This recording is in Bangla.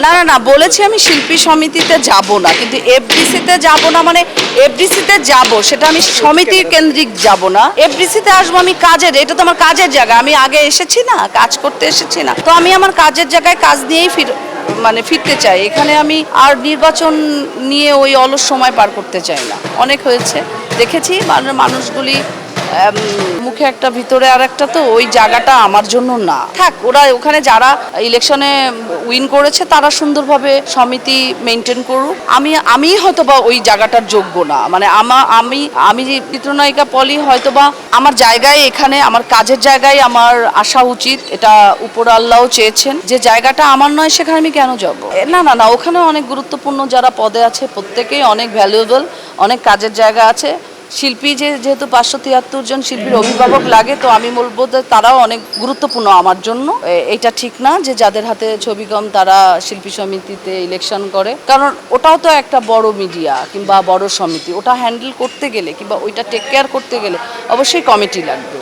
না না না বলেছি আমি শিল্পী সমিতিতে যাব না, কিন্তু এফডিসিতে যাব না মানে এফডিসিতে যাব সেটা আমি সমিতি কেন্দ্রিক যাব না। এফডিসিতে আসবো আমি কাজের, এটা তো আমার কাজের জায়গা, আমি আগে এসেছি না, কাজ করতে এসেছি না, তো আমি আমার কাজের জায়গায় কাজ নিয়েই ফিরতে চাই। এখানে আমি আর নির্বাচন নিয়ে ওই অলস সময় পার করতে চাই না। অনেক হয়েছে, দেখেছি মানুষগুলি মুখে একটা ভিতরে আর একটা, তো ওই জায়গাটা আমার জন্য না। থাক, ওরা ওখানে যারা ইলেকশনে উইন করেছে তারা সুন্দরভাবে সমিতি মেনটেন করুক। আমি হয়তো বা ওই জায়গাটার যোগ্য না, মানে আমি চিত্রনায়িকা পলি হয়তো বা আমার জায়গায়, এখানে আমার কাজের জায়গায় আমার আসা উচিত, এটা উপর আল্লাহও চেয়েছেন। যে জায়গাটা আমার নয় সেখানে আমি কেন যাব? না না না, ওখানে অনেক গুরুত্বপূর্ণ যারা পদে আছে প্রত্যেকেই অনেক ভ্যালুয়েবল, অনেক কাজের জায়গা আছে। শিল্পী যেহেতু 573 জন শিল্পীর অভিভাবক লাগে, তো আমি বলবো যে তারাও অনেক গুরুত্বপূর্ণ আমার জন্য। এটা ঠিক না যে যাদের হাতে ছবি কম তারা শিল্পী সমিতিতে ইলেকশন করে, কারণ ওটাও তো একটা বড় মিডিয়া কিংবা বড় সমিতি, ওটা হ্যান্ডেল করতে গেলে কিংবা ওইটা টেক কেয়ার করতে গেলে অবশ্যই কমিটি লাগবে।